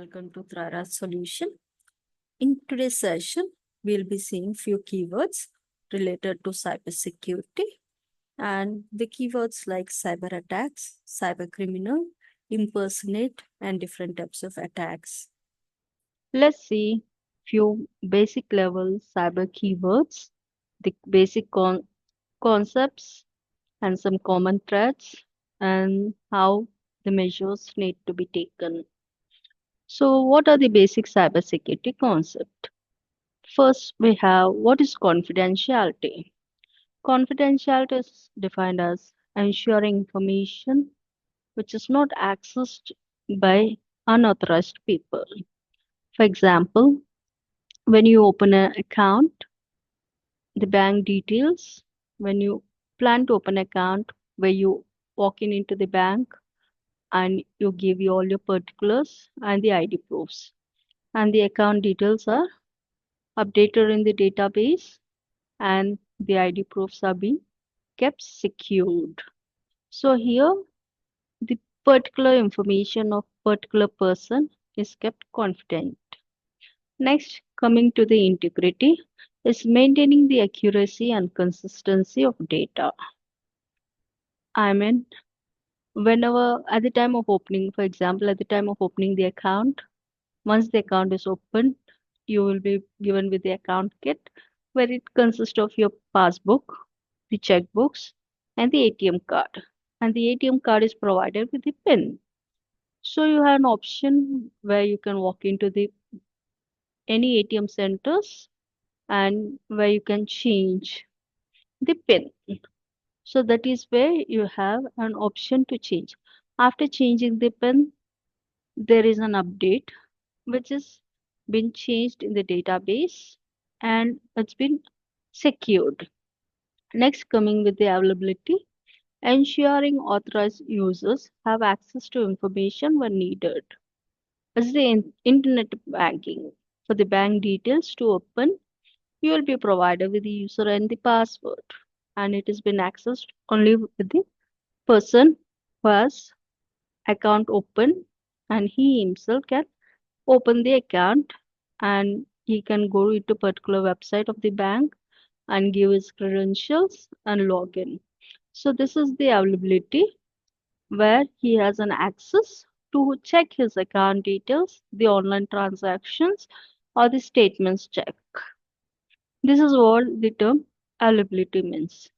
welcome to Trara's Solution. In today's session, we'll be seeing few keywords related to cybersecurity and the keywords like cyber attacks, cyber criminal, impersonate, and different types of attacks. Let's see few basic level cyber keywords, the basic concepts and some common threats and how the measures need to be taken. So what are the basic cybersecurity concept? First, we have what is confidentiality. Confidentiality is defined as ensuring information which is not accessed by unauthorized people. For example, when you open an account, the bank details, when you plan to open account, where you walk in into the bank and you give you all your particulars and the ID proofs. And the account details are updated in the database and the ID proofs are being kept secured. So here the particular information of particular person is kept confident. Next, coming to the integrity, is maintaining the accuracy and consistency of data. I mean, whenever at the time of opening, for example, at the time of opening the account, once the account is opened, you will be given with the account kit where it consists of your passbook, the checkbooks, and the ATM card. And the ATM card is provided with the PIN. So you have an option where you can walk into the any ATM centers and where you can change the PIN. So that is where you have an option to change. After changing the PIN, there is an update which is been changed in the database and it's been secured. Next, coming with the availability, ensuring authorized users have access to information when needed. As the internet banking, for the bank details to open, you will be provided with the user and the password, and it has been accessed only with the person who has account open, and he himself can open the account and he can go into particular website of the bank and give his credentials and log in. So this is the availability where he has an access to check his account details, the online transactions, or the statements check. This is what the term availability means.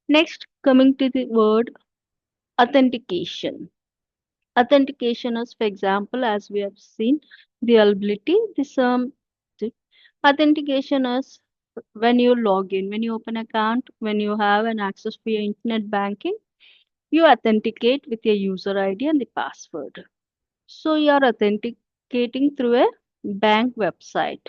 Next, coming to the word authentication. Authentication is, for example, as we have seen, the availability. The authentication is when you log in, when you open account, when you have an access to your internet banking, you authenticate with your user ID and the password. So you are authenticating through a bank website.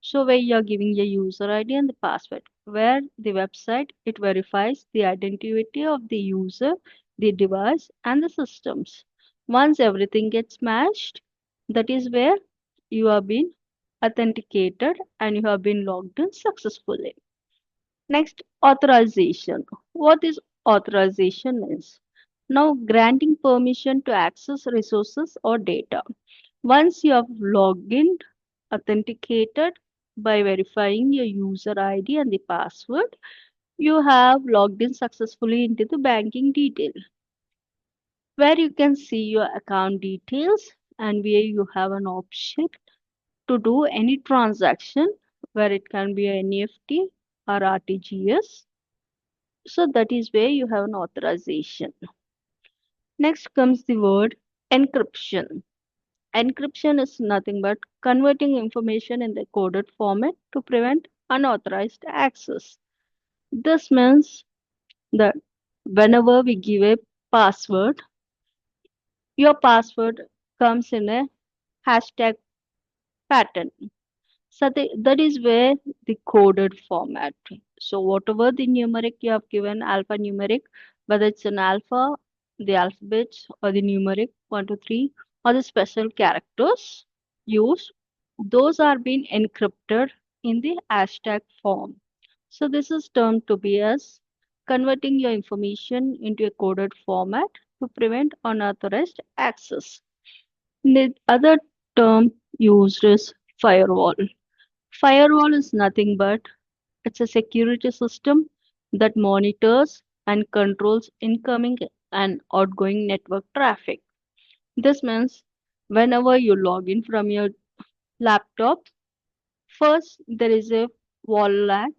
So where you are giving your user ID and the password, where the website it verifies the identity of the user, the device, and the systems. Once everything gets matched, that is where you have been authenticated and you have been logged in successfully. Next, authorization. What is authorization is? Now granting permission to access resources or data. Once you have logged in, authenticated by verifying your user ID and the password, you have logged in successfully into the banking detail, where you can see your account details and where you have an option to do any transaction, where it can be an NEFT or RTGS. So that is where you have an authorization. Next comes the word encryption. Encryption is nothing but converting information in the coded format to prevent unauthorized access. This means that whenever we give a password, your password comes in a hashtag pattern. So that is where the coded format. So whatever the numeric you have given, alphanumeric, whether it's an alpha, the alphabets, or the numeric 1, 2, 3, or the special characters used, those are being encrypted in the hashtag form. So this is termed to be as converting your information into a coded format to prevent unauthorized access. The other term used is firewall. Firewall is nothing but it's a security system that monitors and controls incoming and outgoing network traffic. This means whenever you log in from your laptop, first there is a wall lag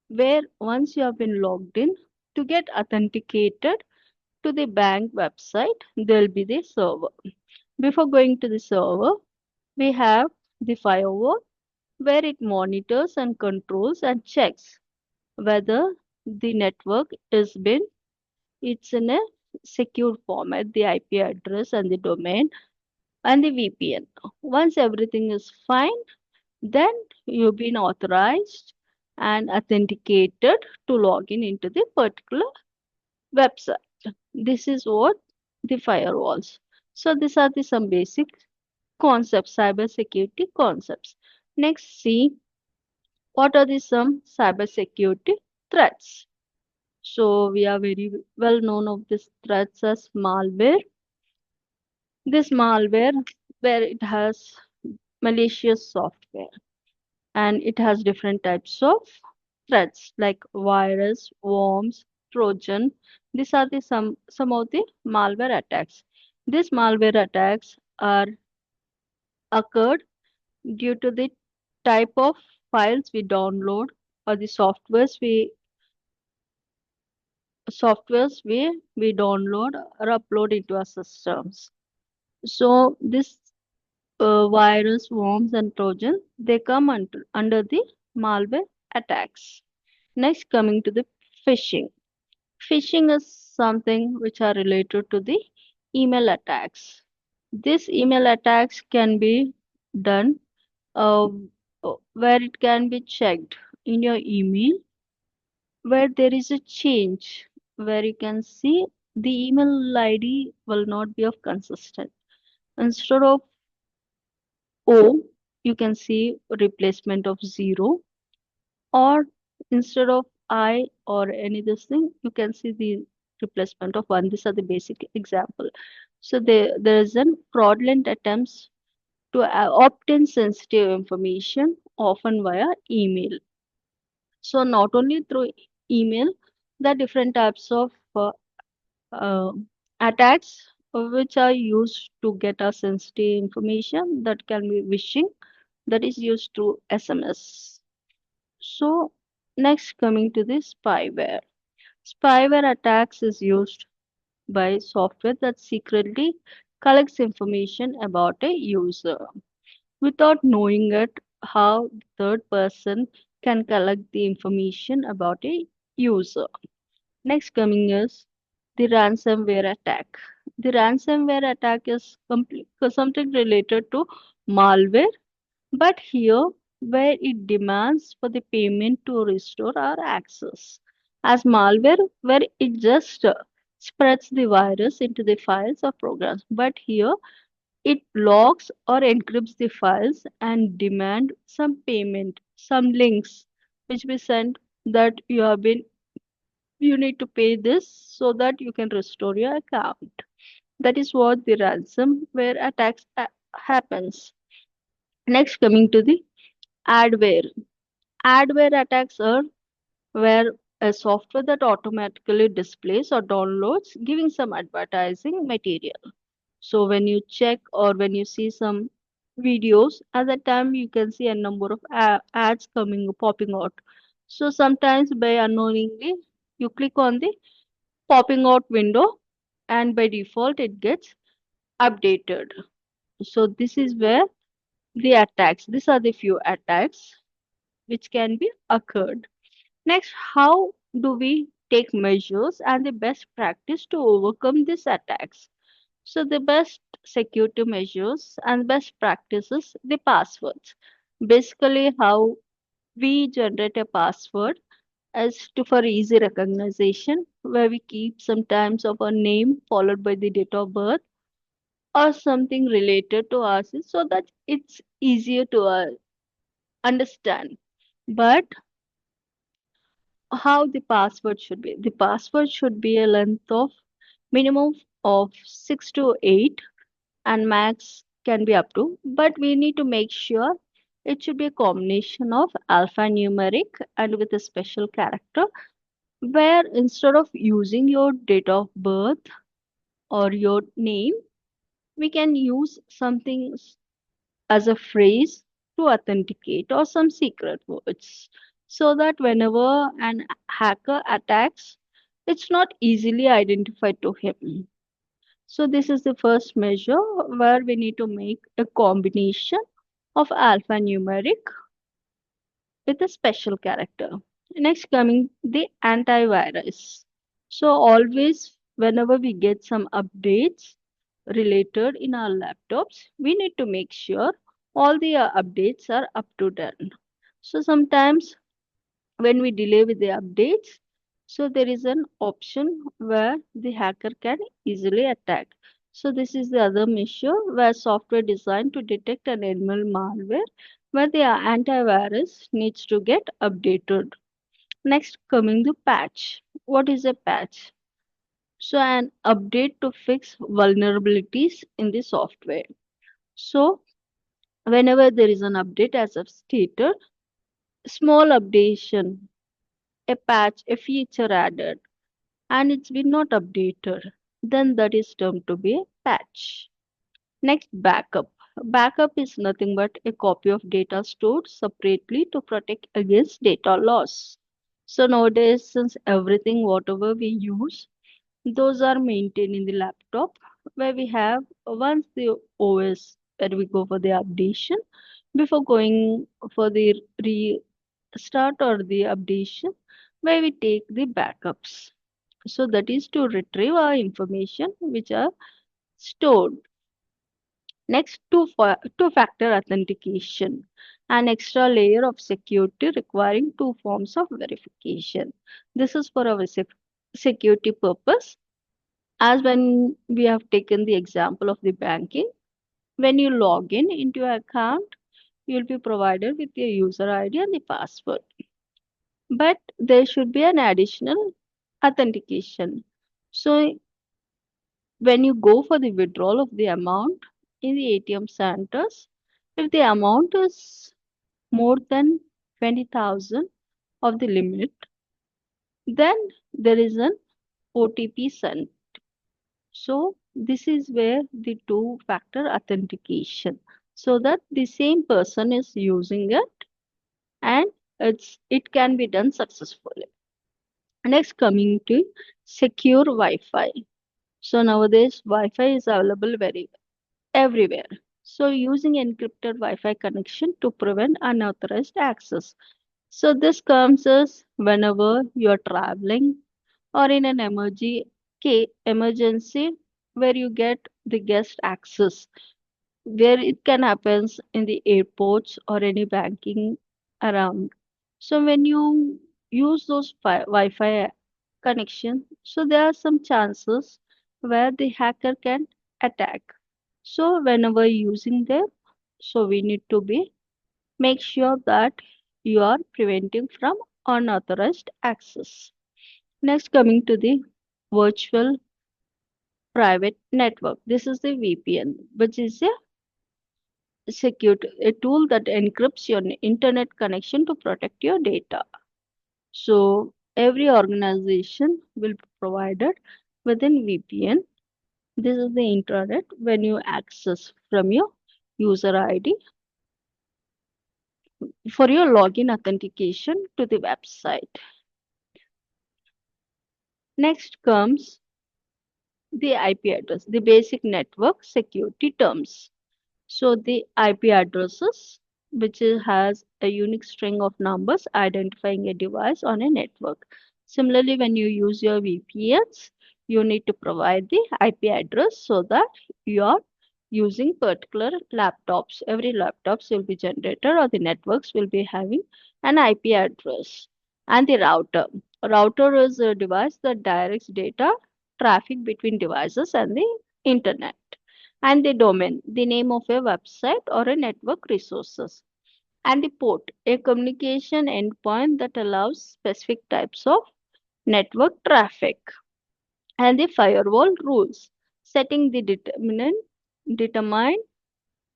where once you have been logged in to get authenticated to the bank website, there will be the server. Before going to the server, we have the firewall where it monitors and controls and checks whether the network is been it's in a secure format, the IP address and the domain and the VPN. Once everything is fine, then you've been authorized and authenticated to log in into the particular website. This is what the firewalls. So these are the some basic concepts, cyber security concepts. Next, see what are the some cyber security threats. So we are very well known of these threats as malware. This malware, where it has malicious software and it has different types of threats like virus, worms, Trojan. These are the some of the malware attacks. These malware attacks are occurred due to the type of files we download or the softwares we download or upload into our systems. So this virus, worms, and Trojan they come under the malware attacks. Next, coming to the phishing. Phishing is something which are related to the email attacks. These email attacks can be done uh, where it can be checked in your email where there is a change where you can see the email ID will not be of consistent. Instead of O, you can see replacement of 0, or instead of I or any this thing, you can see the replacement of 1. These are the basic example. So there is an fraudulent attempts to obtain sensitive information, often via email. So not only through email, there are different types of uh, attacks which are used to get our sensitive information that can be phishing that is used through SMS. So next coming to the spyware. Spyware attacks is used by software that secretly collects information about a user without knowing it how the third person can collect the information about a user. Next coming is the ransomware attack. The ransomware attack is something related to malware, but here where it demands for the payment to restore our access. As malware, where it just spreads the virus into the files or programs, but here it locks or encrypts the files and demand some payment, some links which we send that you need to pay this so that you can restore your account. That is what the ransomware attacks happens. Next, coming to the adware. Adware attacks are where a software that automatically displays or downloads giving some advertising material. So when you check or when you see some videos, at that time you can see a number of ads popping out. So sometimes by unknowingly you click on the popping out window and by default it gets updated. So this is where the attacks, these are the few attacks which can be occurred. Next, how do we take measures and the best practice to overcome these attacks? So the best security measures and best practices, the passwords. Basically, how we generate a password as to for easy recognition, where we keep sometimes of our name followed by the date of birth or something related to us so that it's easier to understand. But how the password should be? The password should be a length of minimum of 6 to 8 and max can be up to, but we need to make sure it should be a combination of alphanumeric and with a special character, where instead of using your date of birth or your name, we can use something as a phrase to authenticate or some secret words so that whenever an hacker attacks, it's not easily identified to him. So this is the first measure where we need to make a combination of alphanumeric with a special character. Next coming the antivirus. So always whenever we get some updates related in our laptops, we need to make sure all the updates are up to date. So sometimes when we delay with the updates, so there is an option where the hacker can easily attack. So this is the other measure where software designed to detect and enable malware, where the antivirus needs to get updated. Next coming the patch. What is a patch? So an update to fix vulnerabilities in the software. So whenever there is an update, as I've stated, small updation, a patch, a feature added, and it's been not updated, then that is termed to be a patch. Next, backup. Backup is nothing but a copy of data stored separately to protect against data loss. So nowadays, since everything, whatever we use, those are maintained in the laptop where we have once the OS where we go for the updation before going for the restart or the updation where we take the backups. So that is to retrieve our information which are stored. Next, two-factor authentication, an extra layer of security requiring two forms of verification. This is for our security purpose. As when we have taken the example of the banking, when you log in into your account, you will be provided with your user ID and the password. But there should be an additional authentication. So when you go for the withdrawal of the amount in the ATM centers, if the amount is more than 20,000 of the limit, then there is an OTP sent. So this is where the two-factor authentication, so that the same person is using it and it can be done successfully. Next, coming to secure Wi-Fi. So nowadays Wi-Fi is available very everywhere. So using encrypted Wi-Fi connection to prevent unauthorized access. So this comes as whenever you're traveling or in an emergency where you get the guest access, where it can happen in the airports or any banking around. So when you use those Wi-Fi connection, so there are some chances where the hacker can attack. So whenever using them, so we need to be make sure that you are preventing from unauthorized access. Next, coming to the virtual private network. This is the VPN, which is a tool that encrypts your internet connection to protect your data. So every organization will be provided within VPN. This is the intranet when you access from your user ID for your login authentication to the website. Next comes the IP address, the basic network security terms. So the IP addresses, has a unique string of numbers identifying a device on a network. Similarly, when you use your VPNs, you need to provide the IP address so that you are using particular laptops. Every laptops will be generated or the networks will be having an IP address. And the router. Router is a device that directs data traffic between devices and the internet. And the domain, the name of a website or a network resources. And the port, a communication endpoint that allows specific types of network traffic. And the firewall rules, setting the determine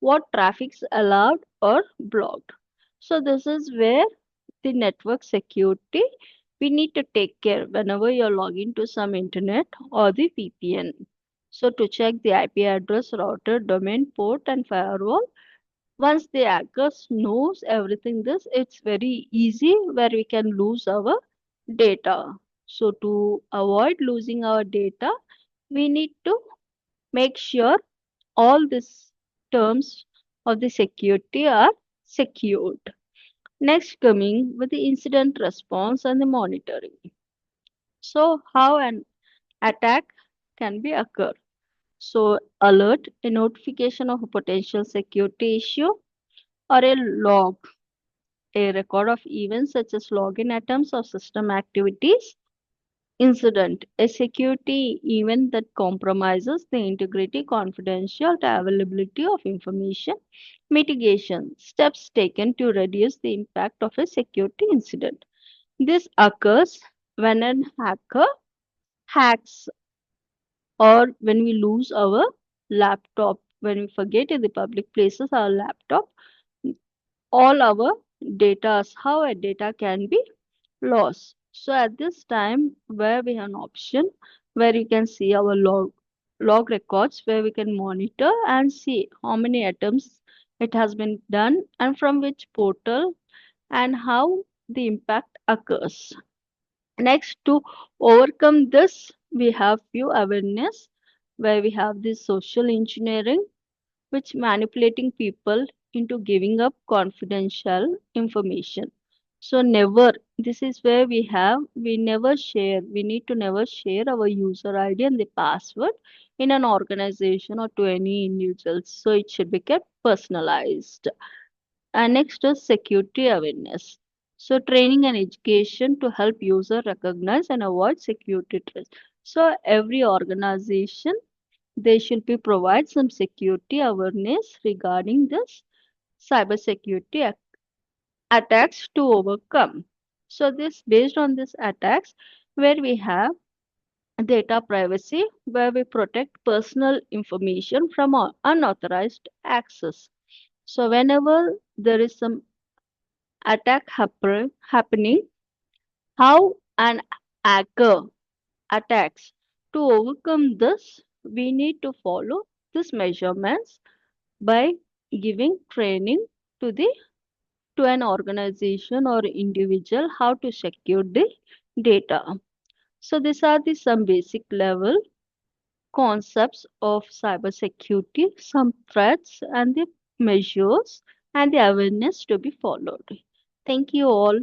what traffic's allowed or blocked. So this is where the network security we need to take care whenever you're logging to some internet or the VPN. So to check the IP address, router, domain, port, and firewall, once the hacker knows everything this, it's very easy where we can lose our data. So to avoid losing our data, we need to make sure all these terms of the security are secured. Next, coming with the incident response and the monitoring. So, how an attack can be occur? So, alert, a notification of a potential security issue, or a log, a record of events such as login attempts or system activities. Incident, a security event that compromises the integrity, confidential availability of information. Mitigation, steps taken to reduce the impact of a security incident. This occurs when an hacker hacks or when we lose our laptop, when we forget in the public places our laptop, all our data, how our data can be lost. So at this time, where we have an option where you can see our log records, where we can monitor and see how many attempts it has been done and from which portal and how the impact occurs. Next, to overcome this, we have few awareness where we have this social engineering, which manipulating people into giving up confidential information. So never, this is where we never share, we need to never share our user ID and the password in an organization or to any individuals. So it should be kept personalized. And next is security awareness. So training and education to help user recognize and avoid security threats. So every organization they should be provide some security awareness regarding this cybersecurity attacks to overcome. So this based on these attacks where we have data privacy where we protect personal information from unauthorized access. So whenever there is some happening, how an hacker attacks. To overcome this, we need to follow these measurements by giving training to the to an organization or individual how to secure the data. So these are the some basic level concepts of cybersecurity, some threats and the measures and the awareness to be followed. Thank you all.